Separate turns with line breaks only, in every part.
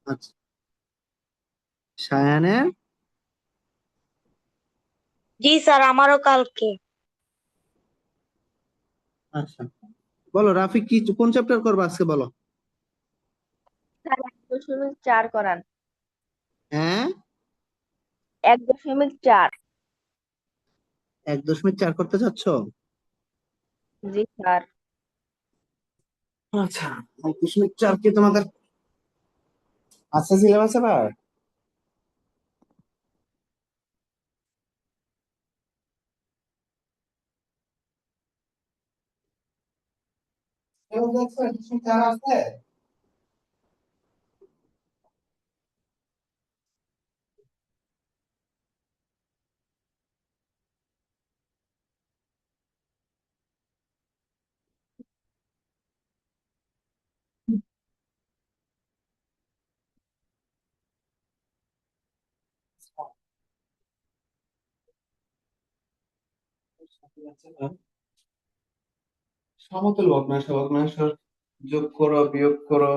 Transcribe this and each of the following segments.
আচ্ছা, সায়ানের।
জি স্যার, আমারও কালকে।
আচ্ছা, বলো রাফি, কি কোন চ্যাপ্টার করবে আজকে বলো।
স্যার 1.4 করান।
হ্যাঁ,
1.4।
1.4 করতে চাচ্ছ?
জি স্যার।
আচ্ছা, 1.4 কি তোমাদের আছে সিলেবাস আবার? সিলেবাস 1.4 আছে? সমতুল ভগ্নাংশ, ভগ্নাংশ যোগ করো, বিয়োগ করো,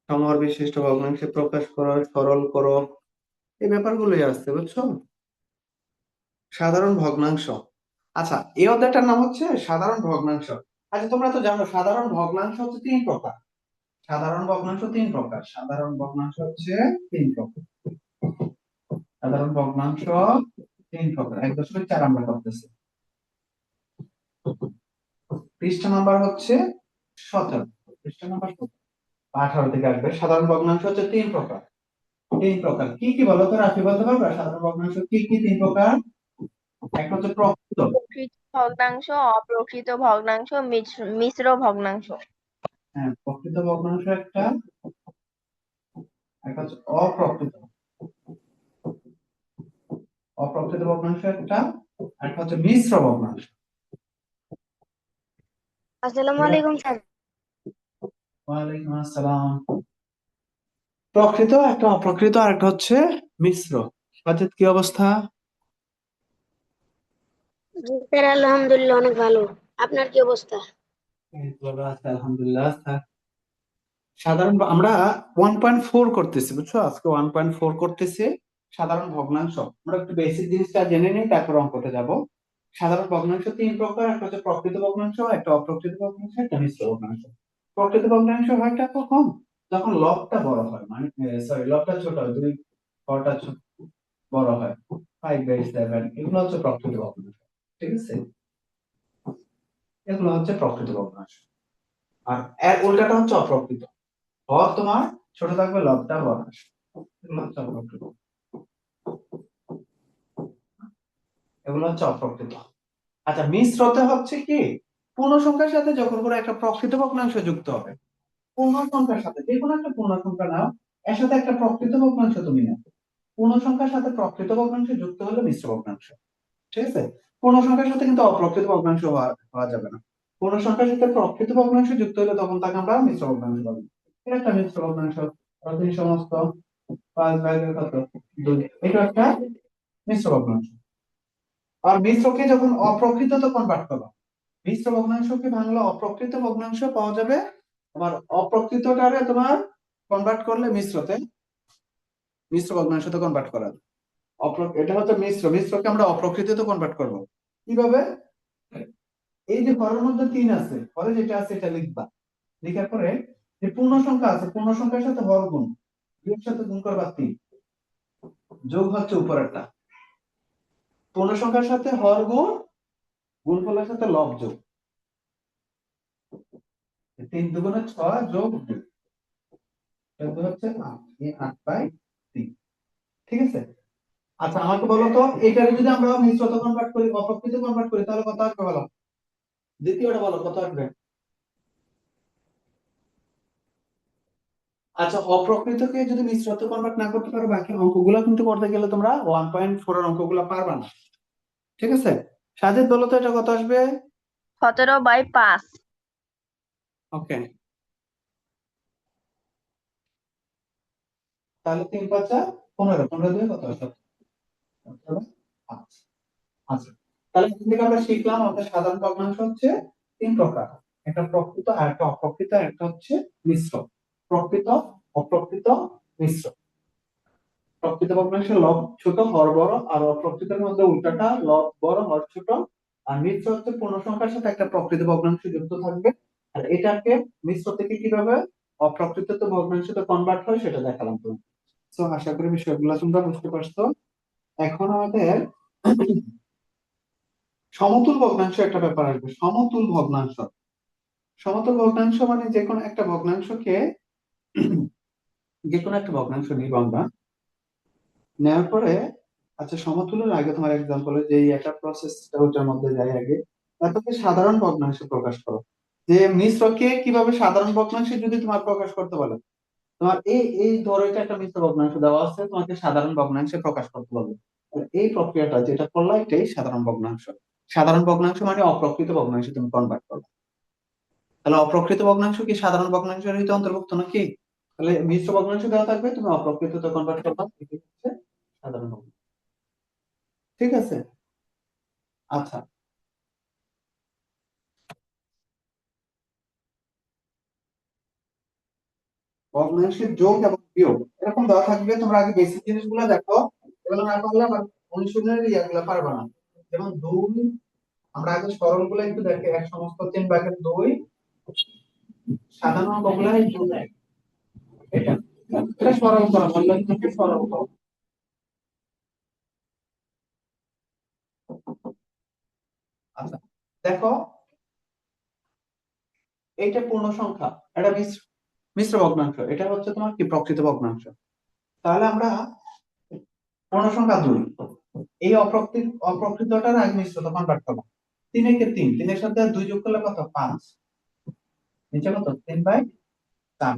সমহর বিশিষ্ট ভগ্নাংশে প্রকাশ করো, সরল করো, এই ব্যাপারগুলোই আসছে, বুঝছো? সাধারণ ভগ্নাংশ। আচ্ছা, এই অধ্যায়টার নাম হচ্ছে সাধারণ ভগ্নাংশ। আচ্ছা, তোমরা তো জানো সাধারণ ভগ্নাংশ হচ্ছে তিন প্রকার। সাধারণ ভগ্নাংশ তিন প্রকার। সাধারণ ভগ্নাংশ হচ্ছে তিন প্রকার। সাধারণ ভগ্নাংশ তিন প্রকার। 1.4 আমরা করতেছি। পৃষ্ঠা নাম্বার হচ্ছে 17। পৃষ্ঠা নাম্বার 18 থেকে আসবে। সাধারণ ভগ্নাংশ হচ্ছে তিন প্রকার। তিন প্রকার কি কি বলো তো, রাশি বলতে পারবে? সাধারণ ভগ্নাংশ কি কি তিন প্রকার? একটা হচ্ছে প্রকৃত।
প্রকৃত ভগ্নাংশ, অপ্রকৃত ভগ্নাংশ, মিশ্র ভগ্নাংশ।
হ্যাঁ, প্রকৃত ভগ্নাংশ একটা, একটা হচ্ছে অপ্রকৃত। অপ্রকৃত ভগ্নাংশ একটা, আর একটা হচ্ছে মিশ্র ভগ্নাংশ।
আসসালামু
ঠিক আছে?
আলাইকুম স্যার।
ওয়ালাইকুম আসসালাম। প্রকৃত একটা, অপ্রকৃত আর একটা হচ্ছে মিশ্র। সাজিদ, কি অবস্থা?
জি স্যার, আলহামদুলিল্লাহ অনেক ভালো। আপনার কি অবস্থা?
এই তো ভালো আছে, আলহামদুলিল্লাহ। সাধারণ আমরা 1.4 করতেছি, বুঝছো? আজকে 1.4 করতেছি সাধারণ ভগ্নাংশ। আমরা একটু বেসিক জিনিসটা জেনে নিই, তারপর অঙ্কতে যাব। সাধারণ ভগ্নাংশ তিন প্রকার। একটা হচ্ছে প্রকৃত ভগ্নাংশ, একটা অপ্রকৃত ভগ্নাংশ, একটা মিশ্র ভগ্নাংশ। প্রকৃত ভগ্নাংশ হয়টা কখন? যখন লবটা বড় হয়, মানে সরি, লবটা ছোট হয়, দুই হরটা বড় হয়, 5/7, এগুলো হচ্ছে প্রকৃত ভগ্নাংশ। ঠিক আছে, এগুলো হচ্ছে প্রকৃত ভগ্নাংশ। আর এর উল্টাটা হচ্ছে অপ্রকৃত। হর তোমার ছোট থাকবে, লবটা বড় আসবে, এগুলো হচ্ছে অপ্রকৃত। এগুলো হচ্ছে অপ্রকৃত। আচ্ছা, মিশ্রতে হচ্ছে কি? পূর্ণ সংখ্যার সাথে যখন করে একটা প্রকৃত ভগ্নাংশ যুক্ত হবে, পূর্ণ সংখ্যার সাথে যে কোনো একটা পূর্ণ সংখ্যা নাও, এর সাথে একটা প্রকৃত ভগ্নাংশ তুমি নাও। পূর্ণ সংখ্যার সাথে প্রকৃত ভগ্নাংশ যুক্ত হলে মিশ্র ভগ্নাংশ। ঠিক আছে? পূর্ণ সংখ্যার সাথে কিন্তু অপ্রকৃত ভগ্নাংশ হওয়া যাবে না। পূর্ণ সংখ্যার সাথে প্রকৃত ভগ্নাংশ যুক্ত হলে তখন তাকে আমরা মিশ্র ভগ্নাংশ বলি। এটা একটা মিশ্র ভগ্নাংশ। আর দুই সমস্ত 5/2 কত? 2। এটা একটা মিশ্র ভগ্নাংশ। আর মিশ্রকে যখন অপ্রকৃততে কনভার্ট করো, মিশ্র ভগ্নাংশকে ভাঙলে অপ্রকৃত ভগ্নাংশ পাওয়া যাবে। তোমার অপ্রকৃতটারে তোমার কনভার্ট করলে মিশ্রতে, মিশ্র ভগ্নাংশতে কনভার্ট করা যায়। এটা হচ্ছে মিশ্র। মিশ্রকে আমরা অপ্রকৃততে কনভার্ট করব কিভাবে? এই যে ঘরের মধ্যে 3 আছে, ঘরে যেটা আছে এটা লিখবা। লেখার পরে যে পূর্ণ সংখ্যা আছে, পূর্ণ সংখ্যার সাথে হর গুণ, 2 এর সাথে গুণ করবা 3, যোগ হচ্ছে উপরেরটা। পূর্ণ সংখ্যার সাথে হর গুণ, গুণফলের সাথে লব যোগ, 3 দুগুণে 6 যোগ 2, এটা হচ্ছে 8। এই 8/3। ঠিক আছে? আচ্ছা, আমাকে বলো তো, এটারে যদি আমরা মিশ্রতে কনভার্ট করি, অপ্রকৃত কনভার্ট করি, তাহলে কত আসবে বলো? দ্বিতীয়টা বলো কত আসবে? আচ্ছা, অপ্রকৃতকে যদি মিশ্রতে কনভার্ট না করতে পারো, বাকি অঙ্কগুলো কিন্তু করতে গেলে তোমরা 1.4 এর অঙ্কগুলো পারবা না। ঠিক আছে? সাজিদ, বলো তো এটা কত আসবে?
17/5।
ওকে, তাহলে 3×5 = 15, 15 দিয়ে কত আসবে? 5। আচ্ছা, তাহলে এখান থেকে আমরা শিখলাম আমাদের সাধারণ ভগ্নাংশ হচ্ছে তিন প্রকার। একটা প্রকৃত, আর একটা অপ্রকৃত, আর একটা হচ্ছে মিশ্র। প্রকৃত, অপ্রকৃত, মিশ্র। প্রকৃত ভগ্নাংশের লব ছোট হর বড়, আর অপ্রকৃতের মধ্যে উল্টাটা, লব বড় হর ছোট। আর মিশ্র হচ্ছে পূর্ণ সংখ্যার সাথে একটা প্রকৃত ভগ্নাংশ যুক্ত থাকবে। আর এটাকে মিশ্র থেকে কিভাবে অপ্রকৃত ভগ্নাংশে কনভার্ট হয় সেটা দেখালাম তুমি। তো আশা করি বিষয়গুলো তোমরা বুঝতে পারছো। এখন আমাদের সমতুল ভগ্নাংশ একটা ব্যাপার আসবে। সমতুল ভগ্নাংশ, সমতুল ভগ্নাংশ মানে যে কোনো একটা ভগ্নাংশকে, যে কোনো একটা ভগ্নাংশ নিব আমরা, নেওয়ার পরে, আচ্ছা সমতুলের আগে তোমার এক্সাম্পলে যে একটা প্রসেসটা ওটার মধ্যে যায় আগে, তারপরে সাধারণ ভগ্নাংশে প্রকাশ করো। যে মিশ্রকে কিভাবে সাধারণ ভগ্নাংশে যদি তোমার প্রকাশ করতে বলে, তোমার এই এই ধরো এটা একটা মিশ্র ভগ্নাংশ দেওয়া আছে, তোমাকে সাধারণ ভগ্নাংশে প্রকাশ করতে বলবে। তাহলে এই প্রক্রিয়াটা যেটা করলা এটাই সাধারণ ভগ্নাংশ। সাধারণ ভগ্নাংশ মানে অপ্রকৃত ভগ্নাংশে তুমি কনভার্ট করবে। তাহলে অপ্রকৃত ভগ্নাংশ কি সাধারণ ভগ্নাংশের ভিতরে অন্তর্ভুক্ত নাকি? তাহলে মিশ্র ভগ্নাংশ দেওয়া থাকবে, তুমি অপ্রকৃততে কনভার্ট করবা, এটাই হচ্ছে সাধারণ ভগ্নাংশ। ঠিক আছে? আচ্ছা, ভগ্নাংশের যোগ এবং বিয়োগ এরকম দেওয়া থাকবে, তোমরা আগে বেসিক জিনিসগুলো দেখো, এগুলো না পারলে আবার অনুশীলনের ইয়াগুলো পারবে না। যেমন দুই, আমরা আগে সরল গুলো একটু দেখে, এক সমস্ত 3/2, সাধারণ অঙ্কগুলো একটু দেখ। এটা এটা সরল করা বললে কিন্তু সরল করো। আচ্ছা, দেখো এইটা পূর্ণ সংখ্যা, এটা মিশ্র মিশ্র ভগ্নাংশ, এটা হচ্ছে তোমার কি প্রকৃত ভগ্নাংশ। তাহলে আমরা পূর্ণ সংখ্যা 2, এই অপ্রকৃতটার আগে মিশ্রতা কনভার্ট করবো। 3 কে 3, 3-এর সাথে 2 যোগ করলে কত? 5। নিচে কত? 3/4।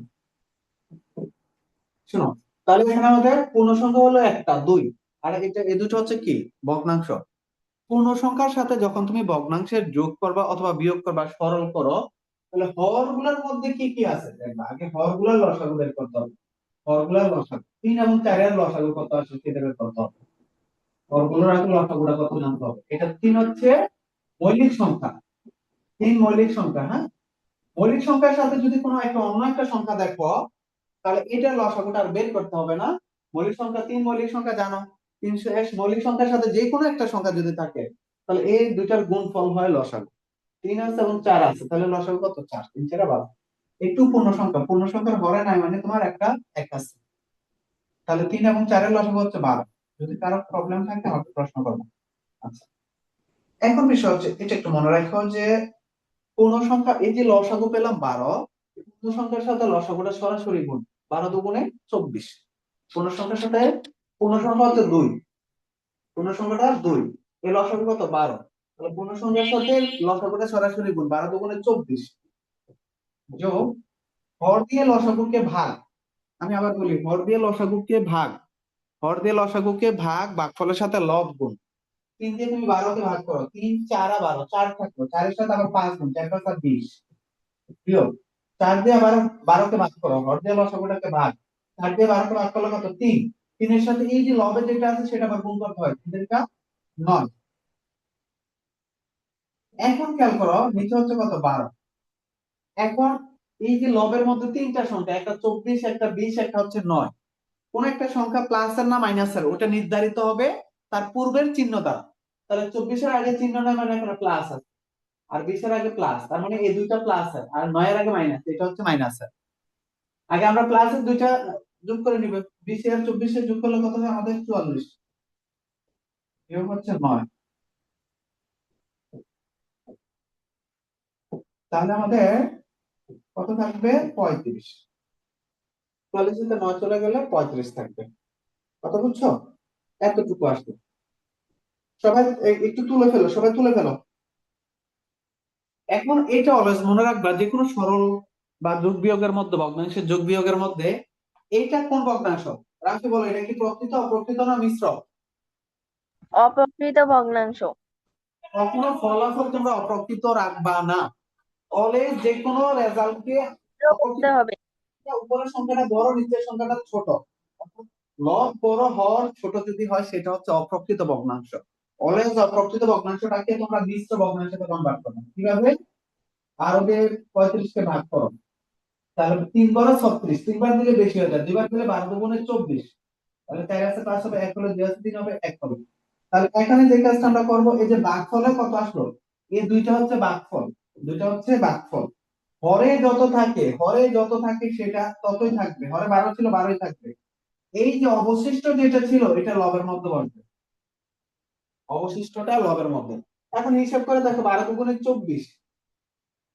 শোনো, তাহলে এখানে আমাদের পূর্ণ সংখ্যা হলো একটা 2, আর এটা এই দুটো হচ্ছে কি ভগ্নাংশ। পূর্ণ সংখ্যার সাথে যখন তুমি ভগ্নাংশের যোগ করবা অথবা বিয়োগ করবা, সরল করো, তাহলে হর গুলার মধ্যে কি কি আছে দেখবা। আগে হর গুলার লসাগু বের করতে হবে। হর গুলার লসাগু 3 এবং 4 এর লসাগু কত আসে সেটা বের করতে হবে। হর গুলোর আগে লসাগুটা কত জানতে হবে। এটা 3 হচ্ছে মৌলিক সংখ্যা, 3 মৌলিক সংখ্যা। হ্যাঁ, মৌলিক সংখ্যার সাথে যদি কোনো একটা অন্য একটা সংখ্যা দেখো, তাহলে এটার লসাগুটা আর বের করতে হবে না। মৌলিক সংখ্যা 3 মৌলিক সংখ্যা জানো, 300 মৌলিক সংখ্যার সাথে যে কোনো একটা সংখ্যা যদি থাকে, তাহলে এই দুইটার গুণফল হয় লসাগু। 3 আছে এবং 4 আছে, তাহলে লসাগু কত? 4, 3 4 12। একটু পূর্ণ সংখ্যা, পূর্ণ সংখ্যার হরে নাই মানে তোমার একটা এক আছে, তাহলে 3 এবং 4 এর লসাগু হচ্ছে 12। যদি কারো প্রবলেম থাকে আমাকে প্রশ্ন করবে। আচ্ছা, এখন বিষয় হচ্ছে এটা একটু মনে রাখো যে পূর্ণ সংখ্যা, এই যে লসাগু পেলাম 12, পূর্ণ সংখ্যার সাথে লসাগুটা সরাসরি গুণ। 12 2 24। পূর্ণ সংখ্যার সাথে পূর্ণ সংখ্যা হচ্ছে 2, পূর্ণ সংখ্যাটা 2, এই লসাগু কত? 12। তাহলে পূর্ণ সংখ্যার সাথে লসাগুটা সরাসরি গুণ, 12 2 24 যোগ হর দিয়ে লসাগুকে ভাগ। আমি আবার বলি, হর দিয়ে লসাগুকে ভাগ, হর দিয়ে লসাগুকে ভাগ, ভাগফলের সাথে লব গুণ। 3 দিয়ে তুমি 12কে ভাগ করো, 3 4 12, 4 থাকলো, 4-এর সাথে আবার 5 গুণ, 4 5 20 বিয়োগ। 4 দিয়ে আবার 12কে ভাগ করো, হর দিয়ে লসাগুটাকে ভাগ, 4 দিয়ে 12কে ভাগ করলে কত? 3। 3-এর সাথে এই যে লবে যেটা আছে সেটা আবার গুণ করতে হয়, 3 9। এখন খেয়াল করো নিচে হচ্ছে কত? 12। এখন এই যে লবের মধ্যে তিনটা সংখ্যা, একটা 24, একটা 20, একটা হচ্ছে 9, কোন একটা সংখ্যা প্লাসের না মাইনাসের ওটা নির্ধারিত হবে তার পূর্বের চিহ্ন দ্বারা। তাহলে 24-এর আগে চিহ্ন নয় মানে এখানে প্লাস আছে, আর 20-এর আগে প্লাস, তার মানে এই দুইটা প্লাস আর 9-এর আগে মাইনাস, এটা হচ্ছে মাইনাস। আগে আমরা প্লাসের দুইটা যোগ করে নিব, 20 আর 24 যোগ করলে কত হয় আমাদের? 44। বিয়োগ হচ্ছে 9। তাহলে আমাদের কত থাকবে? 35। 44 তে 9 চলে গেলে 35 থাকবে। কথা বুঝছো? এতটুকু আসবে। সবাই একটু তুলে ফেলো, সবাই তুলে ফেলো। এখন এটা অলওয়েজ মনে রাখবা, যে কোনো সরল বা যোগ বিয়োগের মধ্যে, ভগ্নাংশের যোগ বিয়োগের মধ্যে এইটা কোন ভগ্নাংশ? রাখি বলো, এটা কি প্রকৃত, অপ্রকৃত না মিশ্র?
অপ্রকৃত ভগ্নাংশ।
কখনো ফলাফল তোমরা অপ্রকৃত রাখবা না। অলওয়েজ যে কোনো রেজাল্টকে
যোগ করতে
অপ্রকৃত,
হবে।
উপরের সংখ্যাটা বড় নিচের সংখ্যাটা ছোট, লব বড় হর ছোট যদি হয় সেটা হচ্ছে অপ্রকৃত ভগ্নাংশ। অলওয়েজ অপ্রকৃত ভগ্নাংশটাকে তোমরা মিশ্র ভগ্নাংশে কনভার্ট করো। কিভাবে? 12 দিয়ে 35-কে ভাগ করো, তাহলে 3 × 36, 3 বার দিলে বেশি হয়ে যায়, 2 বার দিলে 12 × 24, তাহলে 4 আছে 5 হবে, 1 হলো, 2 আছে 3 হবে, 1 হবে। তাহলে এখানে যে কাজটা আমরা করবো, এই যে ভাগফলে কত আসলো, এই দুইটা হচ্ছে ভাগফল, দুইটা হচ্ছে ভাগফল। হরে যত থাকে সেটা ততই থাকবে, হরে 12 ছিল 12ই থাকবে। এই যে অবশিষ্ট যেটা ছিল এটা লবের মধ্যে বসবে, অবশিষ্টটা লবের মধ্যে। এখন হিসাব করে দেখো, 12 × 24,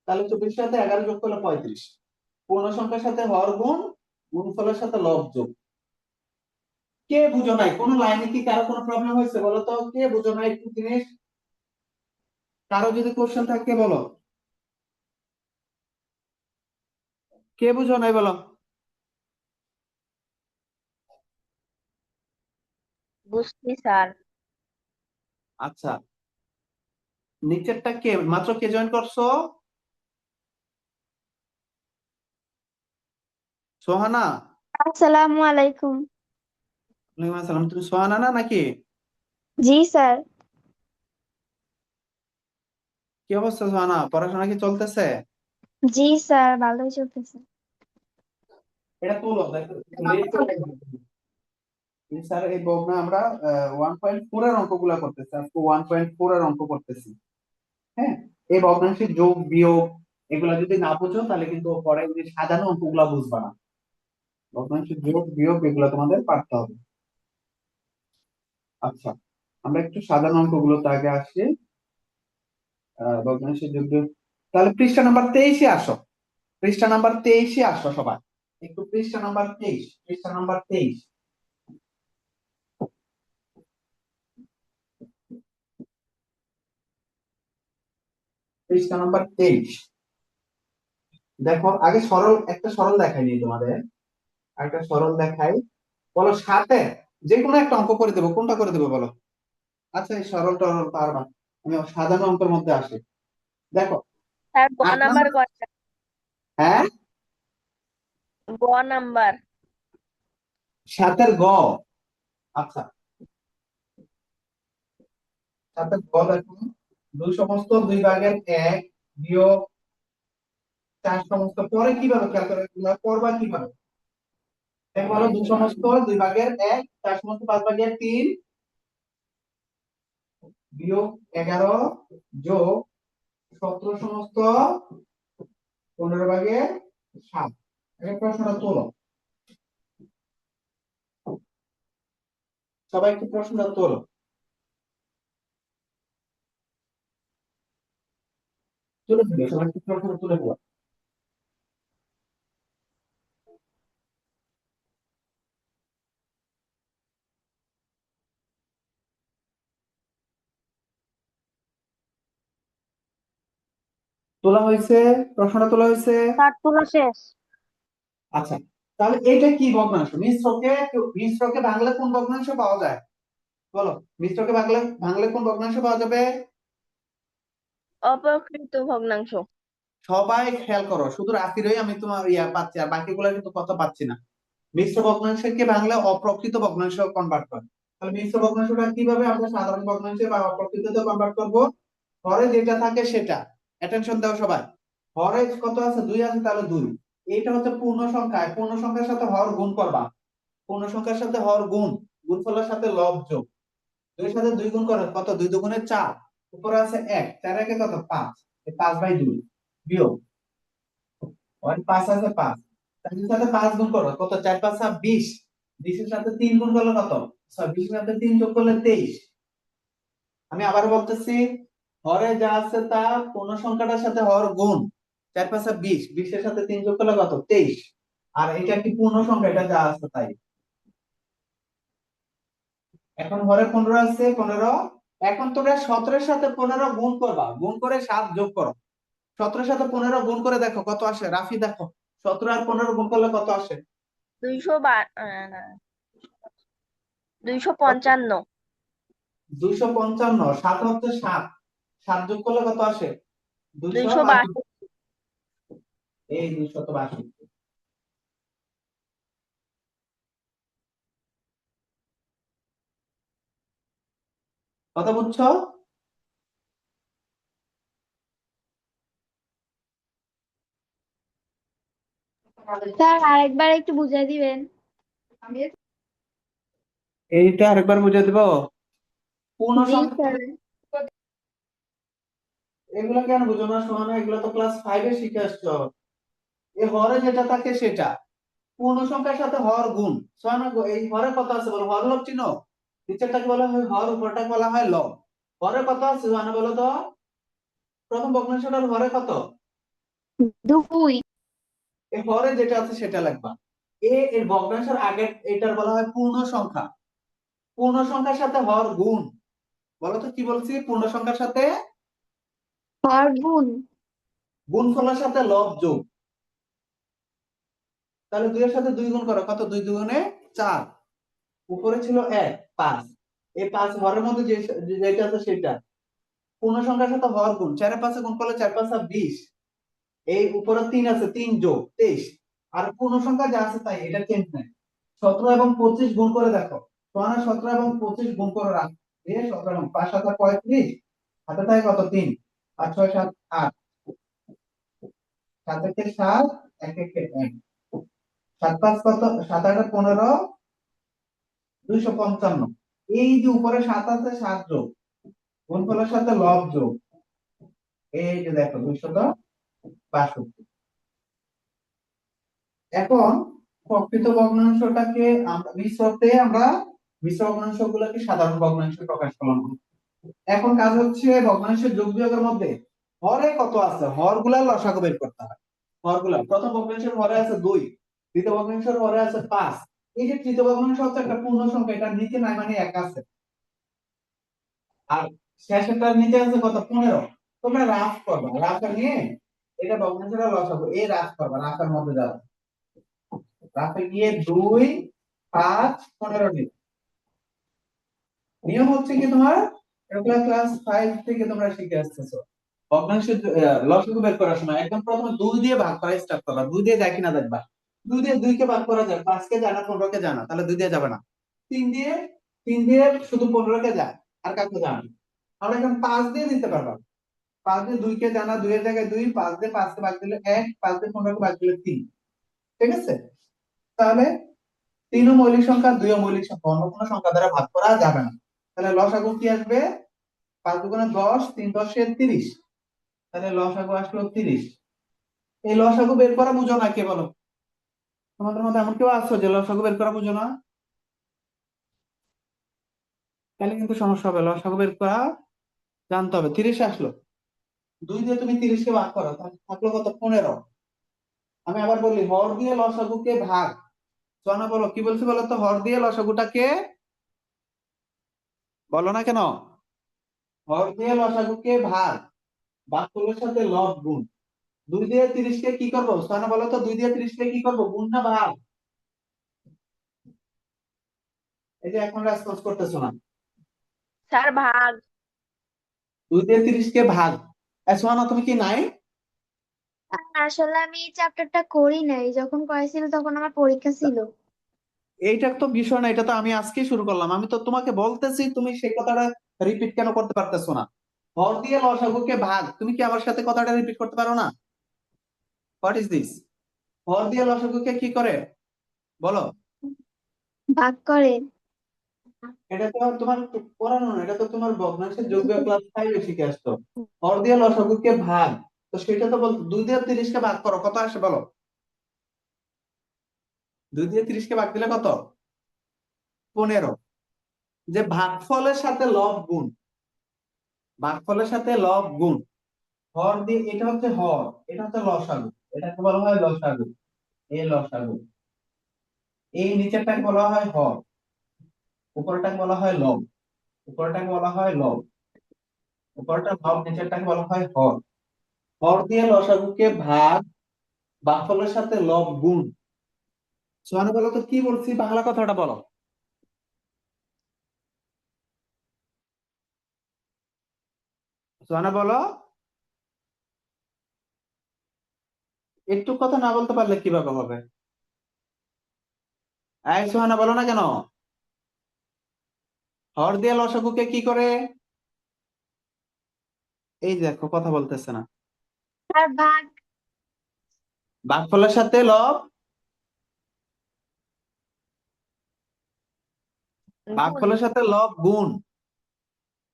তাহলে 24 সাথে 11 যোগ করলে 35। পূর্ণ সংখ্যার সাথে হর গুণ, গুণফলের সাথে লব যোগ। কে বুঝো নাই? কোন লাইনে কি কারো কোনো প্রবলেম হয়েছে বলো তো? কে বুঝো নাই একটু জিনিস? কারো যদি কোশ্চেন থাকে বলো। কে বুঝো নাই বলো।
বুঝছি স্যার।
আচ্ছা, নিচেরটা কে মাত্র কে জয়েন করছো? সোহানা?
আসসালামু আলাইকুম।
ওয়ালাইকুম আসসালাম। তুমি সোহানা না নাকি?
জি স্যার।
কি অবস্থা সোহানা, পড়াশোনা কি চলতেছে?
জি স্যার, ভালোই চলতেছে।
এটা তোলো, দেখো রেট স্যার। এই বগনা আমরা 1.4 এর অঙ্কগুলা করতেছি, আজকে 1.4 এর অঙ্ক করতেছি। হ্যাঁ, এই ভগ্নাংশের যোগ বিয়োগ এগুলা যদি না বুঝো তাহলে কিন্তু পরে ওই যে সাজানো অঙ্কগুলা বুঝবা না। ভগ্নাংশের যোগ বিয়োগ এগুলা তোমাদের পারতে হবে। আচ্ছা, আমরা একটু সাধারণ অঙ্কগুলোতে আগে আসি। ভগ্নাংশের যোগ বিয়োগ, তাহলে পৃষ্ঠা নাম্বার 23-এ আসো। পৃষ্ঠা নাম্বার 23-এ আসো সবাই। একটু পৃষ্ঠা নাম্বার 23, পৃষ্ঠা নাম্বার 23, পৃষ্ঠা নাম্বার 23। দেখো আগে সরল, একটা সরল দেখাই নিই তোমাদের, একটা সরল দেখাই। বলো, সাথে যে কোনো একটা অঙ্ক করে দেবো, কোনটা করে দেবো বলো? আচ্ছা, এই সরল টরল পারবা, আমি সাধারণ অঙ্কের মধ্যে আসি। দেখো
স্যার গ
8
নাম্বার
নাম্বার।
কয়টা?
হ্যাঁ,
গ নাম্বার।
7-এর গ। আচ্ছা, 7-এর গ দেখো, 2 সমস্ত 2 ভাগের 1 বিয়োগ 4 সমস্ত, পরে কিভাবে ক্যালকুলেট করবা কিভাবে? দেখো বলো, 2 সমস্ত 2 ভাগের 1, 4 সমস্ত 5 ভাগের 3 বিয়োগ 11 যোগ 17 সমস্ত 15 ভাগের 7। এই প্রশ্নটা তোলো, সবাই একটু প্রশ্নটা তোলো, তুলে ফেলো, সবাই একটু প্রশ্নটা তুলে ফেলো। তোলা হয়েছে? প্রশ্নটা তোলা হয়েছে?
স্যার তোলা শেষ।
আচ্ছা, তাহলে এটা কি ভগ্নাংশ? মিশ্রকে ভাঙলে কোন ভগ্নাংশ পাওয়া যায় বলো? মিশ্রকে ভাঙলে ভাঙলে কোন ভগ্নাংশ পাওয়া যাবে?
অপ্রকৃত ভগ্নাংশ।
সবাই খেয়াল করো, শুধু রাশিরই আমি তোমার ইয়া পাচ্ছি, আর বাকিগুলো কিন্তু কথা পাচ্ছি না। মিশ্র ভগ্নাংশকে ভাঙলে অপ্রকৃত ভগ্নাংশ কনভার্ট করে। তাহলে মিশ্র ভগ্নাংশটা কিভাবে আমরা সাধারণ ভগ্নাংশে বা অপ্রকৃততে কনভার্ট করব? হরে যেটা থাকে সেটা, অ্যাটেনশন দাও সবাই। হরে কত আছে? 2 আছে, তাহলে 2। এইটা হচ্ছে পূর্ণ সংখ্যা, পূর্ণ সংখ্যার সাথে হর গুণ করবা। পূর্ণ সংখ্যার সাথে হর গুণ, গুণফলের সাথে লব যোগ। 2 এর সাথে 2 গুণ করো, কত? 2 দুগুণে 4, উপরে আছে 1, 4 একে কত? 5, 5/2 বিয়োগ 5 আছে 5, 4 এর সাথে 5 গুণ করো, কত? 4 5 20, 20 এর সাথে 3 গুণ করলে কত? 20 এর সাথে 3 যোগ করলে 23। আমি আবার বলতেছি, হরে যা আছে তা পূর্ণ সংখ্যাটার সাথে হর গুণ, 4 5 20, 20 এর সাথে 3 যোগ করলে কত? 23। আর এটা কি পূর্ণ সংখ্যা, এটা যা আছে তাই। এখন ঘরে 15 আছে, 15। এখন তোমরা 17 এর সাথে 15 গুণ করবা, গুণ করে 7 যোগ করো। 17 এর সাথে 15 গুণ করে দেখো কত আসে, রাফি দেখো। 17 আর 15 গুণ করলে কত আসে?
255।
255। 7 হচ্ছে 7, 7 যোগ করলে কত আসে? 262।
262।
এই 262। কথা বুঝছো?
স্যার আরেকবার একটু বুঝাই দিবেন।
এইটা আরেকবার বুঝিয়ে দিব। পূর্ণ
জি
সংখ্যা
স্যার।
এগুলো কেন বুঝো না সোহানা? এগুলো তো ক্লাস 5 এ শিখে আসছো। এই হরে যেটা থাকে সেটা পূর্ণ সংখ্যার সাথে হর গুণ। সোহানা গো, এই হরে কত আছে বলো? হর লব চিনো? নিচেরটাকে বলা হয় হর, উপরটাকে বলা হয় লব। হরে কত আছে সোহানা বলো তো? প্রথম ভগ্নাংশটার হরে কত?
2।
এই হরে যেটা আছে সেটা লিখবা। এর ভগ্নাংশের আগে এটার বলা হয় পূর্ণ সংখ্যা। পূর্ণ সংখ্যার সাথে হর গুণ। বলো তো কি বলছি? পূর্ণ সংখ্যার সাথে
হর গুণ।
গুণফলের সাথে লব যোগ। তাহলে 2 এর সাথে 2 গুণ করো, কত? 2 দুগুণে 4। উপরে ছিল 1, 5। এই 5 হরের মধ্যে যেটা আছে সেটা পূর্ণ সংখ্যার সাথে হর গুণ। 4 এর 5 গুণ করলে 4 5 20। এই উপরে 3 আছে, 3 যোগ 23। আর পূর্ণ সংখ্যা যা আছে তাই, এটা চেঞ্জ নাই। 17 এবং 25 গুণ করে দেখো। তোমার 17 এবং 25 গুণ করে রাখ। 17 এবং 5 7 35, হাতে থাকে কত? 3। আর 6 7 8, 7 একে 7, 1 একে 1। 7 5 কত? 7 8 15, 255। এই যে উপরে 7 আছে, 7 যোগ গুণফলের সাথে লব যোগ, এই যে দেখো 262। এখন প্রকৃত ভগ্নাংশটাকে আমরা মিশ্রতে আমরা মিশ্র ভগ্নাংশ গুলোকে সাধারণ ভগ্নাংশে প্রকাশ করলাম। এখন কাজ হচ্ছে ভগ্নাংশের যোগ বিয়োগের মধ্যে হরে কত আছে হরগুলা লসাগু বের করতে হয়। হরগুলা প্রথম ভগ্নাংশের হরে আছে 2, দ্বিতীয় ভগ্নাংশের হরে আছে 5। এই যে তৃতীয় ভগ্নাংশ হচ্ছে একটা পূর্ণ সংখ্যা, এটার নিচে নাই মানে 1 আছে। আর শেষেরটার নিচে আছে কত? 15। তোমরা রাফ করবা, রাফে নিয়ে এটা ভগ্নাংশটা লসাগু, এই রাফ করবা, রাফের মধ্যে যাবে। রাফে গিয়ে 2 5 15 নিবে। নিয়ম হচ্ছে কি তোমার, এগুলা ক্লাস 5 থেকে তোমরা শিখে আসতেছো। ভগ্নাংশের লসাগু বের করার সময় একদম প্রথমে 2 দিয়ে ভাগ করা স্টার্ট করবা। 2 দিয়ে যায় কিনা দেখবা। 2 দিয়ে 2 কে ভাগ করা যায়, 5 কে জানা, 15 কে জানা, তাহলে 2 দিয়ে যাবে না। 3 দিয়ে 3 দিয়ে শুধু 15 কে যায়, আর কাউকে জানা। আমরা এখন 5 দিয়ে দিতে পারবা। 5 দিয়ে 2 কে জানা, 2 এর জায়গায় 2, 5 দিয়ে 5 কে ভাগ দিলে 1, 5 দিয়ে 15 কে ভাগ দিলে 3। ঠিক আছে? তাহলে 3 ও মৌলিক সংখ্যা, 2 ও মৌলিক সংখ্যা, অন্য কোনো সংখ্যা দ্বারা ভাগ করা যাবে না। তাহলে লসাগু কি আসবে? 5 দুগুণে 10, 3 10 এ 30। তাহলে লসাগু আসলো 30। এই লসাগু বের করা বুঝো না কে বলো? তোমাদের মধ্যে এমন কেউ আছো যে লসাগু বের করা বুঝো না? তাহলে কিন্তু সমস্যা হবে। লসাগু বের করা জানতে হবে। 30 আসলো, 2 দিয়ে তুমি 30 কে ভাগ করো, তাহলে থাকলো কত? 15। আমি আবার বলি, হর দিয়ে লসাগুকে ভাগ। সোনা বলো কি বলছি বলো তো? হর দিয়ে লসাগুটাকে বলো না কেন? হর দিয়ে লসাগুকে ভাগ, ভাগফলের সাথে লব গুণ। 2 দিয়ে 30 কে কি করবো? সোনা বলো তো, 2 দিয়ে 30 কে কি করবো? গুণ না ভাগ? এই যে এখন রেসপন্স করতেছো না।
স্যার ভাগ।
2 দিয়ে 30 কে ভাগ। সোনা তুমি কি নাই?
আসলে আমি এই চ্যাপ্টারটা করি নাই, যখন করেছিল তখন আমার পরীক্ষা ছিল।
এইটা তো বিষয় না, এটা তো আমি আজকেই শুরু করলাম। আমি তো তোমাকে বলতেছি, তুমি সেই কথাটা রিপিট কেন করতে পারতেছো না? হর দিয়ে লসাগুকে ভাগ, তুমি কি আমার সাথে কথাটা রিপিট করতে পারো না? What is this? হর দিয়ে লসাগুকে কি করে বলো?
ভাগ করে।
এটা তো তোমার পড়ানো না, এটা তো তোমার ভগ্নাংশের যোগ ক্লাস 5 এ শিখে আসতো। হর দিয়ে লসাগুকে ভাগ, তো সেটা তো বলতো 2 দিয়ে 30 কে ভাগ করো, কত আসে বলো? 2 দিয়ে 30 কে ভাগ দিলে কত? 15। যে ভাগফলের সাথে লব গুণ, ভাগফলের সাথে লব গুণ। হর দিয়ে, এটা হচ্ছে হর, এটা হচ্ছে লসাগু, এটাকে বলা হয় লসাগু। এই লসাগু, এই নিচেরটাকে বলা হয় হর, উপরটাকে বলা হয় লব। উপরটাকে বলা হয় লব, উপরটা লব, নিচেরটাকে বলা হয় হর। হর দিয়ে লসাগুকে ভাগ, ভাগফলের সাথে লব গুণ। সোহানা বলো তো কি বলছি, বাংলা কথাটা বলো। সোহানা বলো। একটু কথা না বলতে পারলে কিভাবে হবে? এই সোহানা বলো না কেন? হর দিয়ে লসাগুকে কি করে? এই দেখো কথা বলতেছে না।
স্যার ভাগ।
ভাগফলের সাথে লব ভাগফলের সাথে লব গুণ,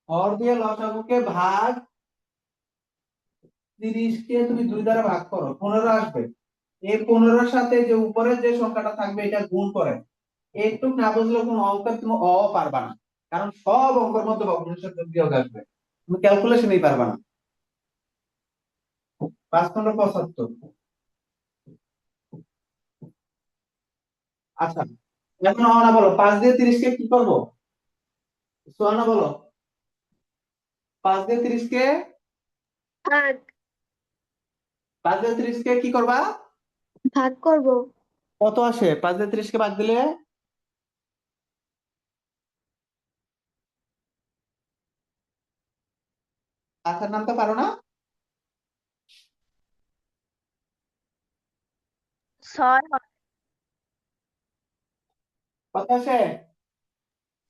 হর দিয়ে লসাগুকে ভাগ 30 কে তুমি 2 দ্বারা ভাগ করো, 15 আসবে। এই 15-র সাথে যে উপরে যে সংখ্যাটা থাকবে এটা গুণ করে। একটু না বুঝলে কোনো অঙ্ক তুমি পারবা না, কারণ সব অঙ্কের মধ্যে ভগ্নাংশের সাথে বিয়োগ আসবে, তুমি ক্যালকুলেশনই পারবা না। 5×15 = 75। আচ্ছা, এখন অনা বলো 5 দিয়ে 30 কে কি করবো? সোয়ানা বলো, 5 দিয়ে 30 কে,
ভাগ
5 দিয়ে 30 কে কি করবা?
ভাগ করব।
কত আসে 5 দিয়ে 30 কে ভাগ দিলে? আসার নামটা পারো না?
6
কত আসে?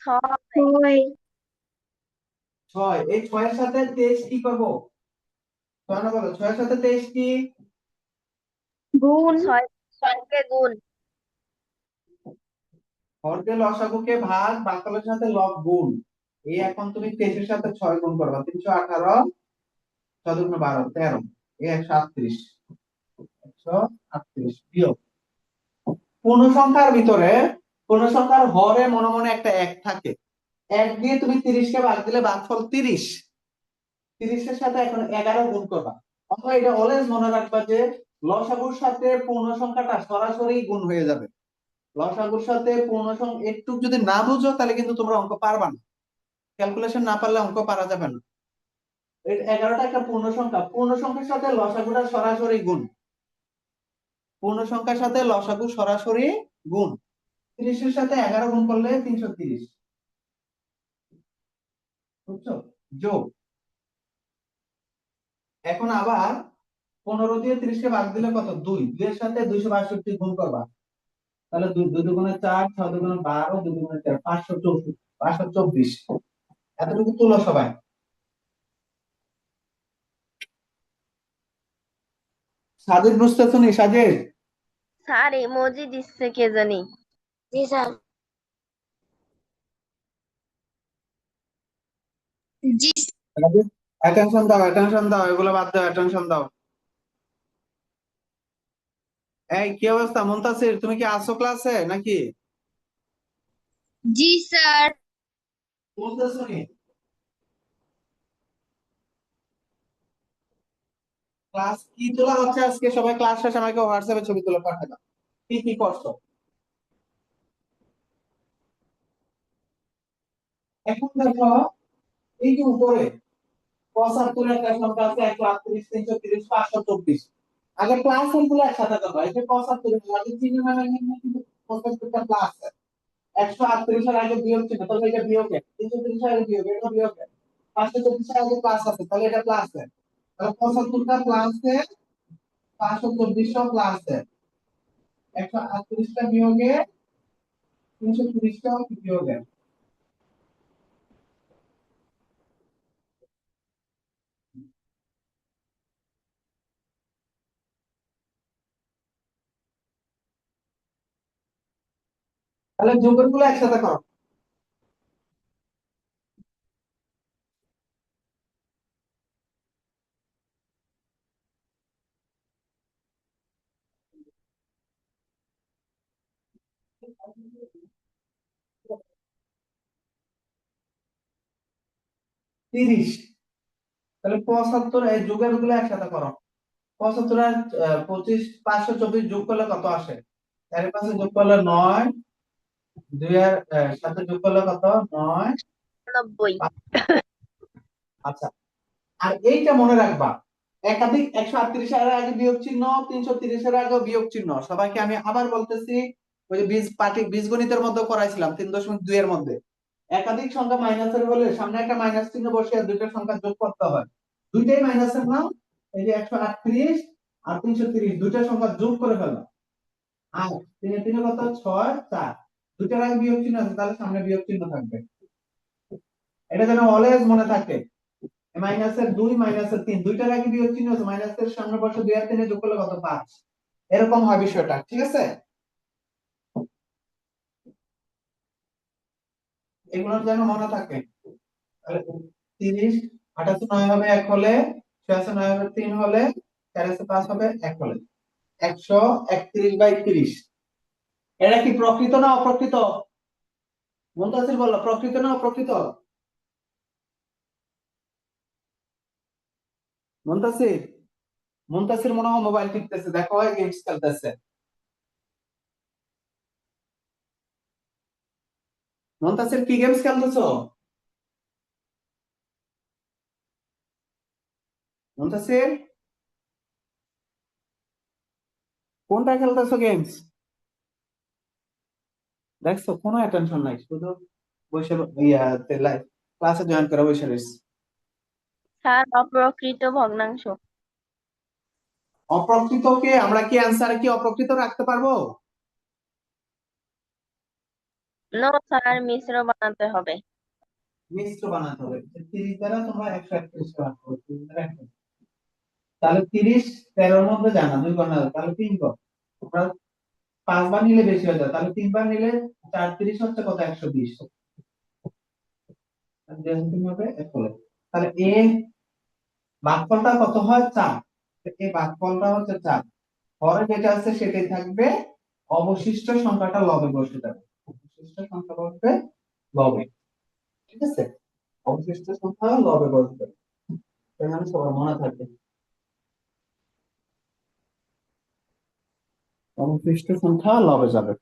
6
6। এই 6 এর সাথে 23 কি করব? সোয়ানা বলো, 6 এর সাথে 23 কি?
গুণ
6 গুণ
হরকে লসাগুকে ভাগ, বাকলের সাথে লব গুণ। এই এখন তুমি 23 এর সাথে 6 গুণ করবা, 318, 6 × 12 13, এই 138, 138 বিয়োগ পূর্ণ সংখ্যার ভিতরে, পূর্ণ সংখ্যার হরে মনে মনে একটা 1 থাকে, 1 দিয়ে তুমি 30 কে ভাগ দিলে ভাগফল 30, 30 এর সাথে এখন 11 গুণ করবা। অথবা এটা অলওয়েজ মনে রাখবা যে লসাগুর সাথে পূর্ণ সংখ্যাটা সরাসরি গুণ হয়ে যাবে। লসাগুর সাথে পূর্ণ সংখ্যা একটু যদি না বুঝো তাহলে কিন্তু তোমরা অঙ্ক পারবা না, ক্যালকুলেশন না পারলে অঙ্ক পারা যাবে না। এই 11টা একটা পূর্ণ সংখ্যা, পূর্ণ সংখ্যার সাথে লসাগুটা সরাসরি গুণ, পূর্ণ সংখ্যার সাথে লসাগু সরাসরি গুণ। 30 এর সাথে 11 গুণ করলে 330, বুঝছো? যোগ। এখন আবার 15 দিয়ে 30 কে ভাগ দিলে কত? 2, 2 এর সাথে 262 গুণ করবা, তাহলে 2 2 দুগুণে 4, 6 দুগুণে 12, 2 দুগুণে 4, 524, 524। এতটুকু তুলো সবাই। সাজিদ বুঝতেছো নি? সাজিদ,
স্যার ইমোজি দিচ্ছে কে জানি। জি স্যার। জি
সাজিদ অ্যাটেনশন দাও, অ্যাটেনশন দাও, এগুলো বাদ দাও, অ্যাটেনশন দাও। এই কি অবস্থা মুনতাসির, তুমি কি আসো ক্লাসে নাকি?
জি স্যার।
বুঝতেছো নি? ক্লাস কি তোলা হচ্ছে আজকে? সবাই ক্লাস শেষে আমাকে হোয়াটসঅ্যাপে ছবি তুলে পাঠাবে, কি কি করছো। এখন দেখো, এই যে উপরে 75 একটা সংখ্যা আছে, 138, 330, 524। আগে ক্লাস গুলো একসাথে করো, এই যে 75 আগে চিহ্ন মানে কিন্তু 75টা ক্লাস আছে। 138 এর আগে বিয়োগ চিহ্ন, তাহলে এটা বিয়োগ, 330 এর আগে বিয়োগ, এটা বিয়োগ, 524 এর আগে প্লাস আছে, তাহলে এটা প্লাস। তাহলে 75টা প্লাস, 524টা প্লাস, 138টা বিয়োগে 330টা বিয়োগে। তাহলে যোগের গুলো একসাথে করো। 30, তাহলে 75, এই যোগের গুলো একসাথে করো। 75 আর 25, 524 যোগ করলে কত আসে? এর পাশে যোগ করলে 9, 2 আর সাথে যোগ করলে কত? 9।
90।
আচ্ছা, আর এইটা মনে রাখবা, একাধিক 138 এর আগে বিয়োগ চিহ্ন, 330 এর আগে বিয়োগ চিহ্ন। সবাইকে আমি আবার বলতেছি, ওই যে বীজগণিতের মধ্যে করাইছিলাম 3.2 এর মধ্যে, একাধিক সংখ্যা মাইনাসের হলে সামনে একটা মাইনাস চিহ্ন বসিয়ে দুইটা সংখ্যা যোগ করতে হয়। দুইটাই মাইনাসের নাম, এই যে 138 আর 330 দুইটা সংখ্যা যোগ করে ফেলো। আর 3 এর 3 কত? 6, 4, দুইটার আগে বিয়োগ চিহ্ন আছে, তাহলে সামনে বিয়োগ চিহ্ন থাকবে। এটা যেন অলওয়েজ মনে থাকে। মাইনাসের 2, মাইনাসের 3, দুইটার আগে বিয়োগ চিহ্ন আছে, মাইনাসের সামনে বসে 2 আর 3 যোগ করলে কত? 5। এরকম হয় বিষয়টা, ঠিক আছে? এগুলো যেন মনে থাকে। তাহলে 30, 28 9 হবে 1 হলে, 86 9 হবে 3 হলে, 4 আছে 5 হবে 1 হলে, 131/30। এটা কি প্রকৃত না অপ্রকৃত? মুনতাসির বললো প্রকৃত না অপ্রকৃত? মুনতাসির, মুনতাসির মনে হয় মোবাইল টিপতেছে, দেখো হয় গেমস খেলতেছে। মুনতাসির কি গেমস খেলতেছো? মুনতাসির কোনটা খেলতেছো গেমস? দেখছো কোনো অ্যাটেনশন নাই, শুধু বসে লাইভ ক্লাসে জয়েন করে বসে রয়েছে।
স্যার, অপ্রকৃত ভগ্নাংশ।
অপ্রকৃতকে আমরা কি অ্যান্সারে কি অপ্রকৃত রাখতে পারবো?
নো স্যার, মিশ্র বানাতে হবে।
মিশ্র বানাতে হবে। 30 দ্বারা তোমরা 131 ভাগ করো, 30 দ্বারা 131। তাহলে 30 13 এর মধ্যে জানা 2 বার না, তাহলে 3 বার। তোমরা 5 বার নিলে বেশি হয়ে যায়, তাহলে 3 বার নিলে 4 30 হচ্ছে কত? 120। যেহেতু তুমি হবে 1 হলে, তাহলে এ ভাগফলটা কত হয়? 4। এই ভাগফলটা হচ্ছে 4। পরে যেটা আছে সেটাই থাকবে, অবশিষ্ট সংখ্যাটা লবে বসে যাবে। অবশিষ্ট সংখ্যা বসবে লবে, ঠিক আছে? অবশিষ্ট সংখ্যা লবে বসবে, এটা মানে সবার মনে থাকবে। অবশিষ্ট সংখ্যা লবে যাবে।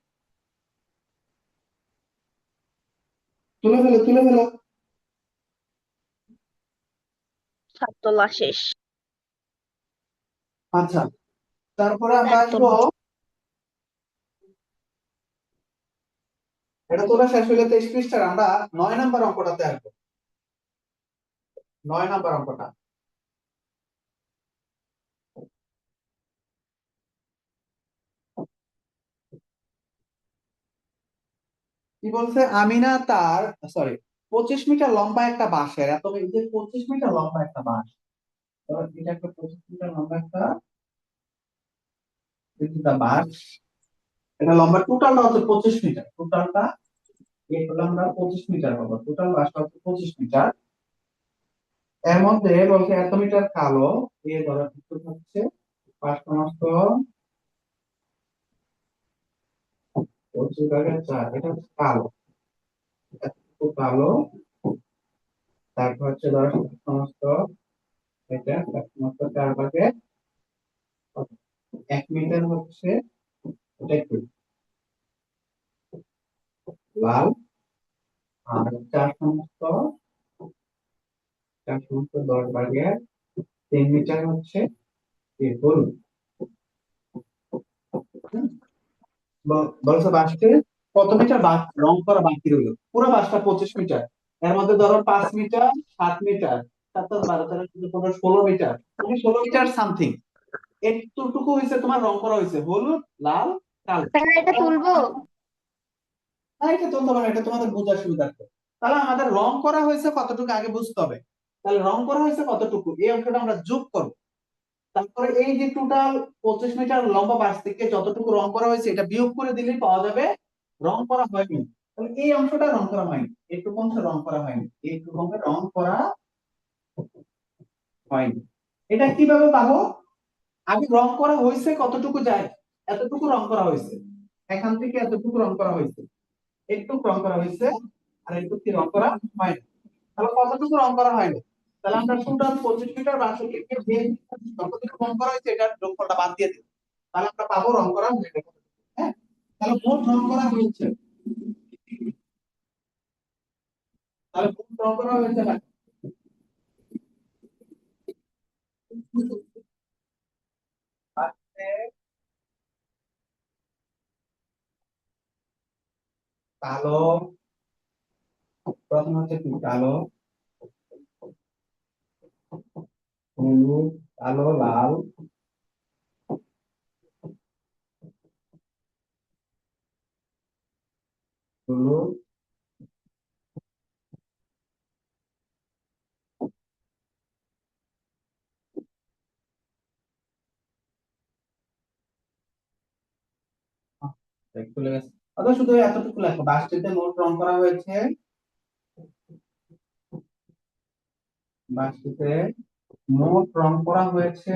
তুলে ফেলো, তুলে ফেলো।
সব তোলা শেষ।
আচ্ছা, তারপরে আমরা আসবো, এটা তোলা শেষ হইলে 23 পৃষ্ঠার আমরা 9 নাম্বার অঙ্কটাতে আসবো। 9 নাম্বার অঙ্কটা কি বলছে? আমিনা তার, সরি, 25 মিটার লম্বা একটা বাঁশের, এত এই যে 25 মিটার লম্বা একটা বাঁশ, তো এটা একটা 25 মিটার লম্বা একটা বাঁশ, এটা লম্বা টোটালটা হচ্ছে 25 মিটার, টোটালটা এই হলো আমরা 25 মিটার পাবো, টোটাল বাঁশটা হচ্ছে 25 মিটার। এর মধ্যে বলছে এত মিটার কালো, এ ধরা হচ্ছে 5 25/4, এটা হচ্ছে কালো, এতটুকু কালো। তারপর হচ্ছে ধরো সমস্ত, এটা 4 ভাগে 1 মিটার হচ্ছে, এটা একটু লাল, আর 4 সমস্ত 10 মিটার হচ্ছে এই হলুদ। বলছে বাসকে কত মিটার রং করা বাকি রইলো? পুরো বাসটা 25 মিটার, এর মধ্যে ধরো 5 মিটার, 7 মিটার, 7 + 12 = 16 মিটার, মানে 16 মিটার সামথিং এতটুকু হয়েছে তোমার রং করা হয়েছে, হলুদ, লাল, কালো।
স্যার এটা তুলবো?
না, এটা তুলতে হবে না, এটা তোমাদের বোঝার সুবিধার্থে। তাহলে আমাদের রং করা হয়েছে কতটুকু আগে বুঝতে হবে। তাহলে রং করা হয়েছে কতটুকু, এই অঙ্কটা আমরা যোগ করব। তারপরে এই যে টোটাল 25 মিটার লম্বা বাস থেকে যতটুকু রং করা হয়েছে এটা বিয়োগ করে দিলেই পাওয়া যাবে রং করা হয়নি। তাহলে এই অংশটা রং করা হয়নি, এইটুকু অংশ রং করা হয়নি, এইটুকু অংশে রং করা হয়নি। এটা কিভাবে পাবো? আগে রং করা হয়েছে কতটুকু যায়, এতটুকু রং করা হয়েছে, এখান থেকে এতটুকু রং করা হয়েছে, একটু রং করা হয়েছে, আর একটু কি রং করা হয়নি। তাহলে কতটুকু রং করা হয়নি? তাহলে আমরা টোটাল 25 মিটার বাস থেকে যে যতটুকু রং করা হয়েছে এটার যোগফলটা বাদ দিয়ে দিই, তাহলে আমরা পাবো রং করা হয়েছে কতটুকু। হ্যাঁ, তাহলে মোট রং করা হয়েছে, তাহলে মোট রং করা হয়েছে না, আছে কালো, প্রথম হচ্ছে কি কালো, হলুদ, কালো, লাল, হলুদ, চলে গেছে। অথবা শুধু এতটুকু লেখো, বাসটিতে মোট রং করা হয়েছে বাক্সটিতে মোট রং করা হয়েছে,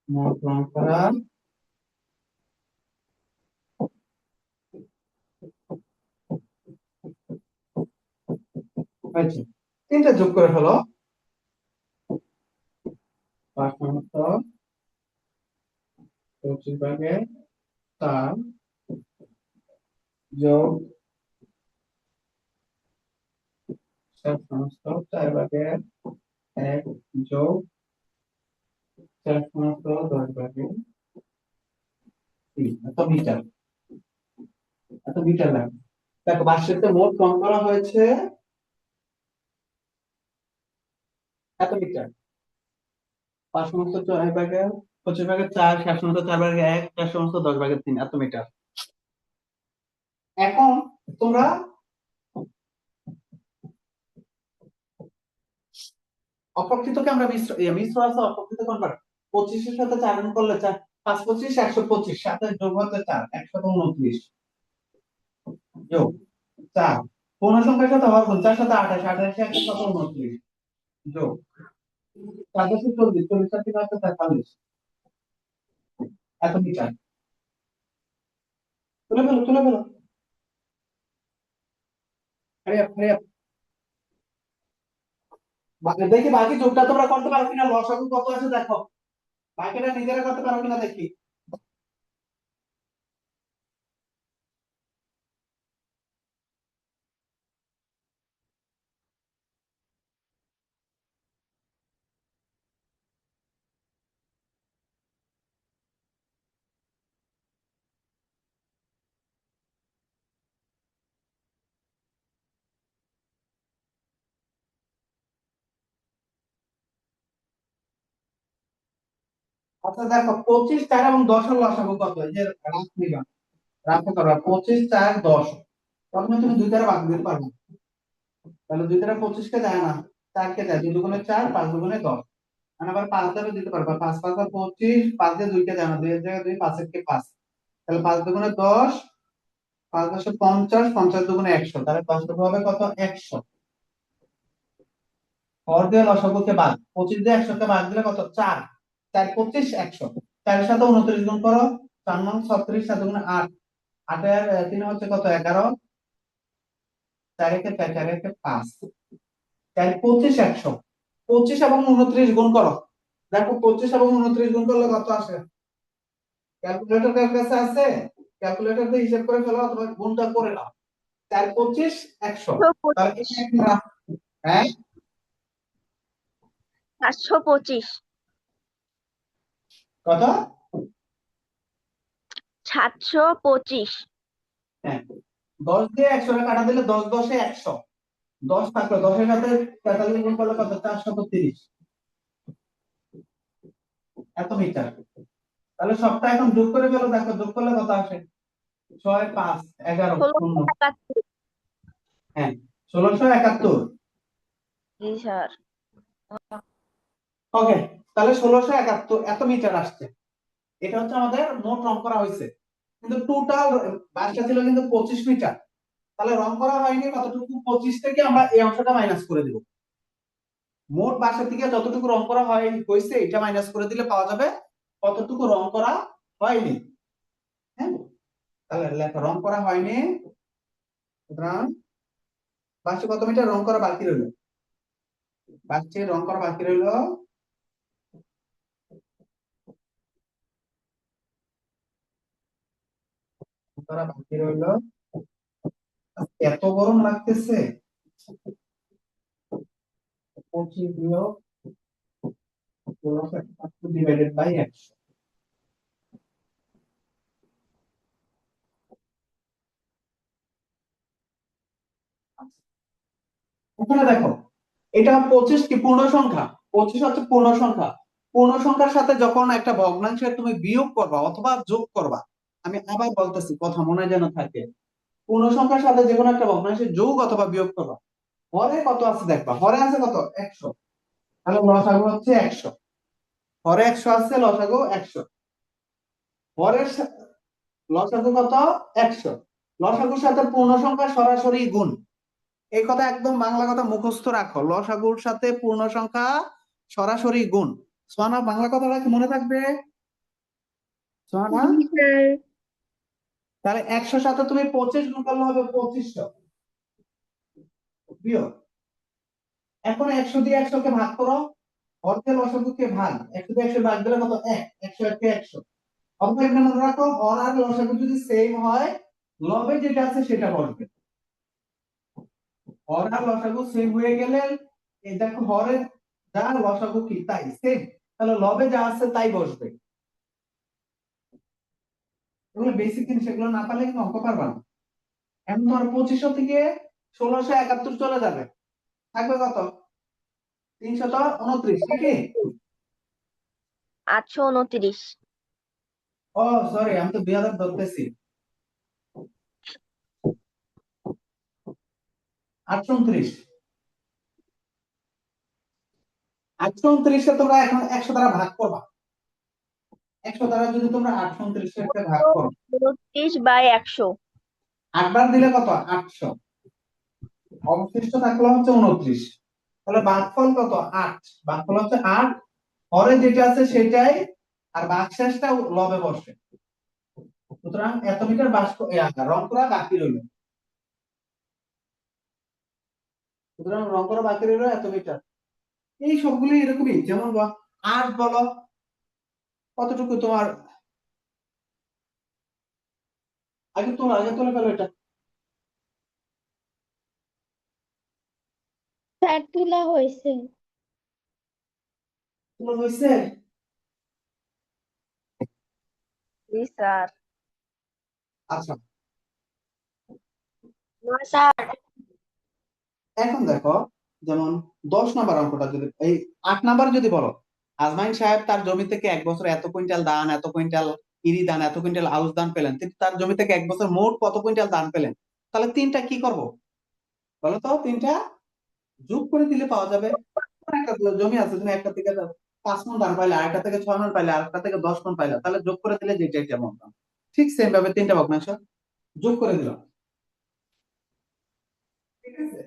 মোট রং করা হয়েছে। তিনটা যোগ করে ফেলো। 5/25 যোগ 7/4 যোগ 4/10 এত মিটার, এত মিটার লাগবে। দেখো বাক্সটিতে মোট রং করা হয়েছে এত মিটার। 5/4 7/4 4/10 এত মিটার। এখন তোমরা অপ্রকৃতকে আমরা মিশ্র আছে অপ্রকৃত কনভার্ট। 25-এর সাথে 4 গুণ করলে 4 5/25 125, সাথে যোগ হতে 4 129 যোগ 4 পূর্ণ সংখ্যার সাথে হর গুণ 4 সাথে 28 28 129 যোগ 440 40 সাথে 43 এত মিটার। তুলে ফেলো, তুলে ফেলো, হারিয়া দেখি বাকি যোগটা তোমরা করতে পারো কিনা, লসাগু কত আছে দেখো, বাকিটা নিজেরা করতে পারো কিনা দেখি। আচ্ছা দেখো 25 4 এবং 10 এর লসাগু কত, এই যে রাফ নিবা, রাফে করবা 25 4 10। প্রথমে তুমি দুই দ্বারা ভাগ দিতে পারবে, তাহলে 2 দ্বারা 25 কে যায় না, 4 কে যায়, 2 দুগুণে 4 5 দুগুণে 10। আর আবার 5 দ্বারা দিতে পারবা, 5 5 আর 25, 5 দিয়ে 2 কে যায় না, 2 এর জায়গায় 2 5 এর কে 5, তাহলে 5 দুগুণে 10, 5 10 50, 50 দুগুণে 100, তাহলে 5 দুগুণ হবে কত 100। হর দিয়ে লসাগুকে বাদ, 25 দিয়ে 100 কে বাদ দিলে কত 4 4 25 100, 4 এর সাথে 29 গুণ করো, 4 9 36, 7 দুগুণে 8, 8 এর 3 হচ্ছে কত 11, 4 একে 4 4 একে 5, 4 25 100, 25 এবং 29 গুণ করো, দেখো 25 এবং 29 গুণ করলে কত আসে। ক্যালকুলেটর কার কাছে আছে? ক্যালকুলেটর দিয়ে হিসাব করে ফেলো অথবা গুণটা করে নাও। 4 25 100, তাহলে
725
হ্যাঁ
725
কত
725
হ্যাঁ 10 দিয়ে 100 কে কাটা দিলে 10 10 এ 100, 10 থাকলো, 10 এর সাথে 43 গুণ করলে কত 430 এত মিটার। তাহলে সবটা এখন যোগ করে ফেলো, দেখো যোগ করলে কত আসে, 6 5 11 0,
1671
হ্যাঁ 1671।
জি স্যার।
ওকে, তাহলে 1671 এত মিটার আসছে। এটা হচ্ছে আমাদের মোট রং করা হয়েছে, কিন্তু টোটাল বাসটা ছিল কিন্তু 25 মিটার, তাহলে রং করা হয়নি কতটুকু, 25 থেকে আমরা এই অংশটা মাইনাস করে দিব। মোট বাসা থেকে যতটুকু রং করা হয়েছে এটা মাইনাস করে দিলে পাওয়া যাবে কতটুকু রং করা হয়নি। হ্যাঁ, তাহলে লেখো রং করা হয়নি, সুতরাং বাসে কত মিটার রং করা বাকি রইল, বাসে রং করা বাকি রইল করা বাকি রইল, এত গরম লাগতেছে, 25 বিয়োগ 1671 ডিভাইডেড বাই 100। এখানে দেখো এটা 25 কি পূর্ণ সংখ্যা, 25 হচ্ছে পূর্ণ সংখ্যা। পূর্ণ সংখ্যার সাথে যখন একটা ভগ্নাংশের তুমি বিয়োগ করবা অথবা যোগ করবা, আমি আবার বলতেছি কথা মনে যেন থাকে, পূর্ণ সংখ্যার সাথে যে কোনো একটা ভগ্নাংশের যোগ অথবা বিয়োগ করবা, হরে কত আছে দেখবা, হরে আছে কত 100, তাহলে লসাগু হচ্ছে 100, হরে 100 আছে, লসাগু 100, হরের লসাগু কত 100, লসাগুর সাথে পূর্ণ সংখ্যা সরাসরি গুণ, এই কথা একদম বাংলা কথা মুখস্থ রাখো, লসাগুর সাথে পূর্ণ সংখ্যা সরাসরি গুণ। সোহানা, বাংলা কথাটা কি মনে থাকবে? সোহানা,
জি স্যার।
তাহলে 100 সাথে তুমি 25 গুণ করলে হবে 2500 বিয়োগ। এখন 100 দিয়ে 100 কে ভাগ করো, অর্ধেক লসাগুকে ভাগ, 100 দিয়ে 100 ভাগ দিলে কত? 1, 100 1 কে 100। অর্থাৎ এখানে মনে রাখো, হর আর লসাগু যদি সেম হয়, লবে যেটা আছে সেটা বসবে। হর আর লসাগু সেম হয়ে গেলে, এই দেখো হরে যা, লসাগু কি তাই সেম, তাহলে লবে যা আছে তাই বসবে। এগুলো বেসিক জিনিস, এগুলো না পারলে কিন্তু অঙ্ক পারবা না। এখন তোমার 2500 থেকে 1671 চলে যাবে, থাকবে কত? 329, নাকি?
829।
ও সরি, আমি তো 2000 ধরতেছি। 829, 829 কে তোমরা এখন 100 দ্বারা ভাগ করবা। 100 দ্বারা যদি তোমরা 829 কে ভাগ করো,
29/100।
8 বার দিলে কত? 800। অবশিষ্ট থাকলো হচ্ছে 29। তাহলে ভাগফল কত? 8। ভাগফল হচ্ছে 8, হরে যেটা আছে সেটাই, আর ভাগশেষটা লবে বসে। সুতরাং এত মিটার রং করা বাকি রইল। সুতরাং রং করা বাকি রইল এত মিটার। এই সবগুলো এরকমই, যেমন 8 বলো, কতটুকু তোমার? আগে তোলা ফেলো এটা।
স্যার তুলা হয়েছে।
তোলা হয়েছে?
জি স্যার।
আচ্ছা,
না স্যার।
এখন দেখো, যেমন 10 নাম্বার অঙ্কটা যদি, এই 8 নাম্বার যদি বলো, আজমাইন সাহেব তার জমি থেকে এক বছর এত কুইন্টাল ধান, এত কুইন্টাল ইরি ধান, এত কুইন্টাল আউশ ধান পেলেন, কিন্তু তার জমি থেকে এক বছর মোট কত কুইন্টাল ধান পেলেন? তাহলে তিনটা কি করব বলো তো? তিনটা যোগ করে দিলে পাওয়া যাবে। তোমার একটা জমি আছে, তুমি একটা থেকে 5 মণ ধান পাইলে, আরেকটা থেকে 6 মণ পাইলে, আরেকটা থেকে 10 মণ পাইলে, তাহলে যোগ করে দিলে যেটা এটা মন দাম। ঠিক সেম ভাবে তিনটা ভগ্নাংশ যোগ করে দিলাম, ঠিক আছে?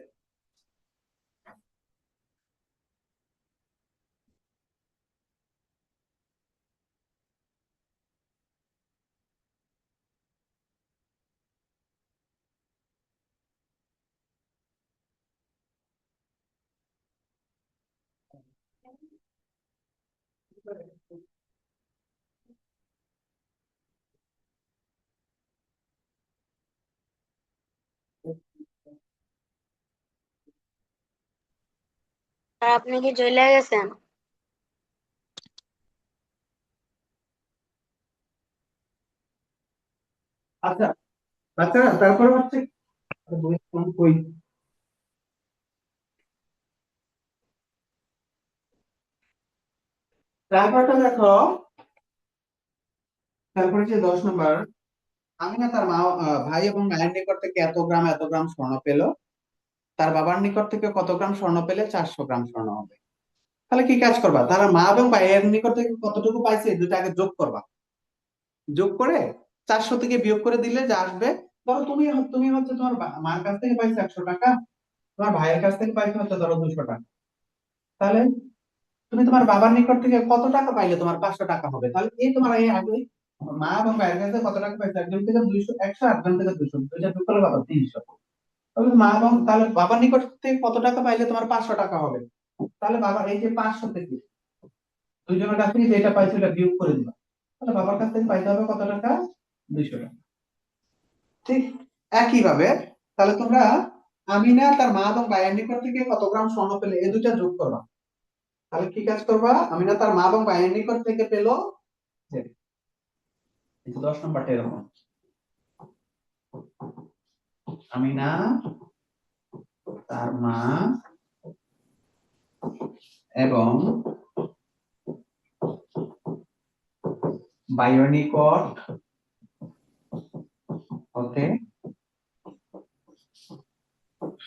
আর আপনি কি চলে গেছেন?
আচ্ছা বাচ্চারা, তারপরে হচ্ছে কই, তারপরটা দেখো, তারপরে যে 10 নম্বর, আমিনা তার ভাই এবং মায়ের নিকট থেকে এত গ্রাম স্বর্ণ পেল, তার বাবার নিকট থেকে কত গ্রাম স্বর্ণ পেলে 400 গ্রাম স্বর্ণ হবে। তাহলে কি কাজ করবা? তারা মা এবং ভাইয়ের নিকট থেকে কতটুকু পাইছে দুটো আগে যোগ করবা। যোগ করে 400 থেকে বিয়োগ করে দিলে যা আসবে, ধরো তুমি তুমি হচ্ছে তোমার মার কাছ থেকে পাইছো 100 টাকা, তোমার ভাইয়ের কাছ থেকে পাইছো হচ্ছে ধরো 200 টাকা, তাহলে তুমি তোমার বাবার নিকট থেকে কত টাকা পাইলে তোমার 500 টাকা হবে। তাহলে এই তোমার এই আগে মা এবং ভাইয়ের কাছে কত টাকা পাইছো, একজন থেকে 200, 100, আরেকজন থেকে 200, দুইটা যোগ করলে কত? 300। তাহলে মা এবং তাহলে বাবার নিকট থেকে কত টাকা পাইলে তোমার 500 টাকা হবে। তাহলে বাবার এই যে 500 থেকে দুইজনের কাছ থেকে যেটা পাইছো এটা বিয়োগ করে দিবা, তাহলে বাবার কাছ থেকে পাইতে হবে কত টাকা? 200 টাকা। ঠিক একই ভাবে তাহলে তোমরা আমিনা তার মা এবং ভাইয়ের নিকট থেকে কত গ্রাম স্বর্ণ পেলে এই দুইটা যোগ করবা। তাহলে কি কাজ করবা? আমিনা তার মা এবং ভাইয়ের নিকট থেকে পেলো যে, 10 নম্বরটা এরকম, আমিনা তার মা এবং ভাইয়ের নিকট হতে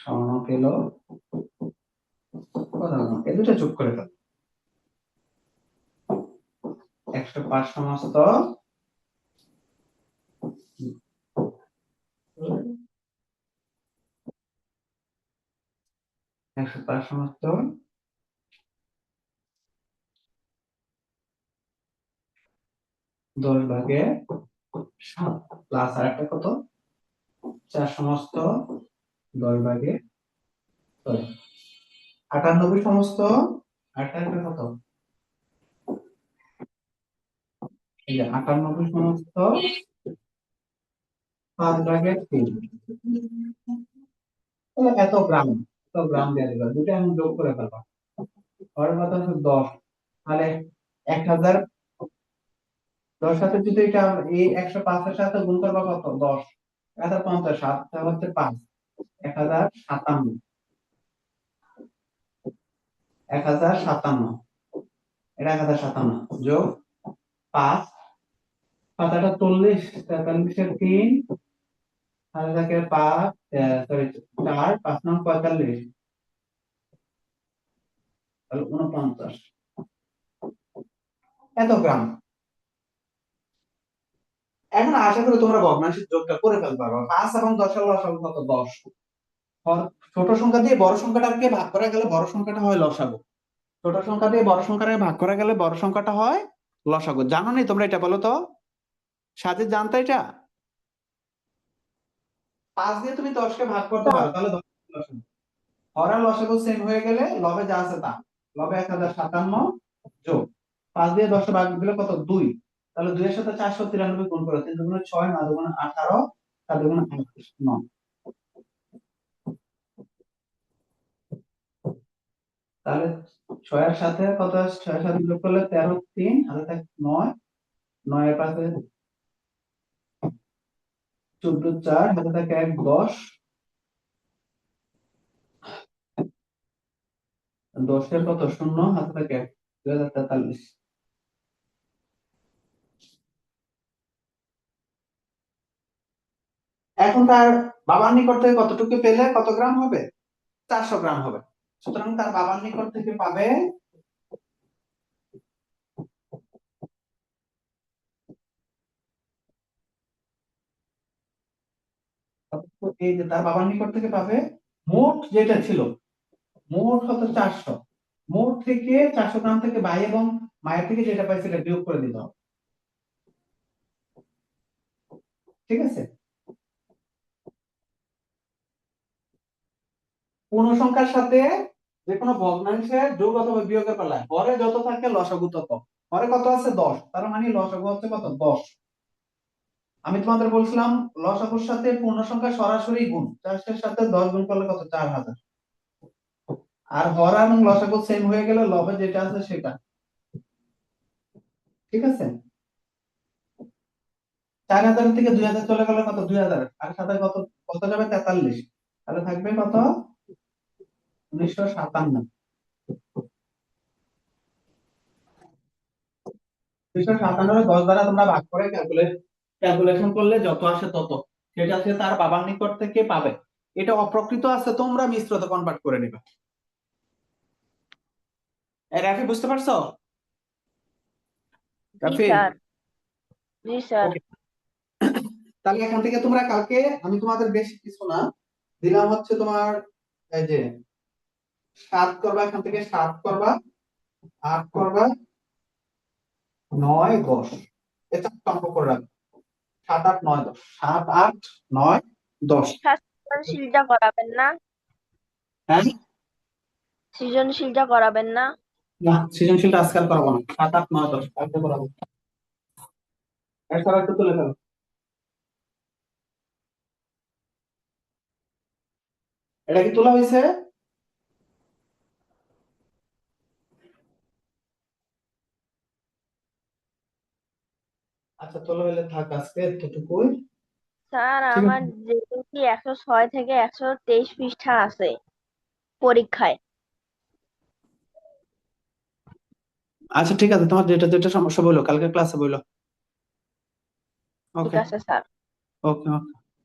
স্বর্ণ পেল কত গ্রাম, এই দুটো যোগ করে দাও। 105 সমস্ত 105 সমস্ত 10 ভাগে 7 প্লাস আর একটা কত 4 সমস্ত 10 ভাগে 6 98 সমস্ত আটটা একটা কত এই যে 98 সমস্ত 5/3 তাহলে এত গ্রাম দেওয়া দিল দুটো আমি যোগ করে ফেলবো আর কত হচ্ছে 10 তাহলে 1000 10 সাথে যদি এটা এই 105 এর সাথে গুণ করবো কত 10 1050 7 হচ্ছে 5 1057 1057 এটা 1057 যোগ 5 পাতাটা 40 43 এর 3 তাহলে থাকে 5 সরি 4 5 9 45 তাহলে 49 এত গ্রাম এখন আশা করি তোমরা ভগ্নাংশের যোগটা করে ফেলতে পারবে 5 এবং 10 এর লসাগু কত 10 ছোট সংখ্যা দিয়ে বড় সংখ্যাটাকে ভাগ করা গেলে বড় সংখ্যাটা হয় লসাগু ছোট সংখ্যা দিয়ে বড় সংখ্যাটাকে ভাগ করা গেলে বড় সংখ্যাটা হয় লসাগু জানো নি তোমরা এটা বলো তো সাজিদ জানতো এটা 5 দিয়ে তুমি 10 কে ভাগ করতে পারো তাহলে 10 লসাগু হর লসাগু সেম হয়ে গেলে লবে যা আছে তা লবে 1057 যোগ 5 দিয়ে 10 ভাগ দিলে কত 2 তাহলে 2 এর সাথে 493 গুণ করো 3 দুগুণে 6 9 দুগুণে 18 4 দুগুণে 9 তাহলে 6 এর সাথে কত 6 এর সাথে যোগ করলে 13 3 হাতে থাকে 9 9 এর পাশে 14 4 হাতে থাকে 1 10 10 এর কত শূন্য হাতে থাকে 1 2043 এখন তার বাবার নিকট থেকে কতটুকু পেলে কত গ্রাম হবে 400 গ্রাম হবে সুতরাং তার বাবার নিকট থেকে পাবে এই যে তার বাবার নিকট থেকে পাবে মোট যেটা ছিল মোট হতো 400 মোট থেকে 400 গ্রাম থেকে ভাই এবং মায়ের থেকে যেটা পাই সেটা বিয়োগ করে দিতে হবে ঠিক আছে পূর্ণ সংখ্যার সাথে যে কোনো ভগ্নাংশের যোগ অথবা বিয়োগের বেলায় হরে যত থাকে লসাগু তত হরে কত আছে 10 তার মানে লসাগু হচ্ছে কত 10 আমি তোমাদের বলছিলাম লসাগুর সাথে পূর্ণ সংখ্যা সরাসরি গুণ 4 এর সাথে 10 গুণ করলে কত 4000 আর হর এবং লসাগু সেম হয়ে গেলে লবে যেটা আছে সেটা ঠিক আছে 4000 থেকে 2000 চলে গেলে কত 2000 আর সাথে কত কত যাবে 43 তাহলে থাকবে কত 1957 1957 10 দ্বারা তোমরা ভাগ করে ক্যালকুলেশন করলে যত আসে তত সেটা সে তার বাবার নিকট থেকে পাবে এটা অপ্রকৃত আছে তোমরা মিশ্রতে কনভার্ট করে নিবে রাফি বুঝতে পারছো
জি
রাফি
স্যার জি স্যার
ওকে তাহলে এখান থেকে তোমরা কালকে আমি তোমাদের বেশি কিছু না দিলাম হচ্ছে তোমার এই যে 7 করবা এখান থেকে 7 করবা 8 করবা 9 10 এটা অঙ্ক করে রাখবে 7 8 9 10 7 8 9 10
স্যার সৃজনশীলটা করাবেন না
হ্যাঁ
সৃজনশীলটা করাবেন না
না সৃজনশীলটা আজকাল করাবো না 7 8 9 10 কালকে করাবো একটা একটু তুলে ফেলো এটা কি তোলা হয়েছে আচ্ছা তোলা হইলে থাক আজকে এতটুকুই
স্যার
ঠিক
আমার
আছে
যেহেতু কি 106 থেকে 123 পৃষ্ঠা আছে পরীক্ষায়
আচ্ছা ঠিক আছে তোমার যেটা যেটা সমস্যা বলো কালকে ক্লাসে বলো
ঠিক
ওকে
আছে স্যার
ওকে ওকে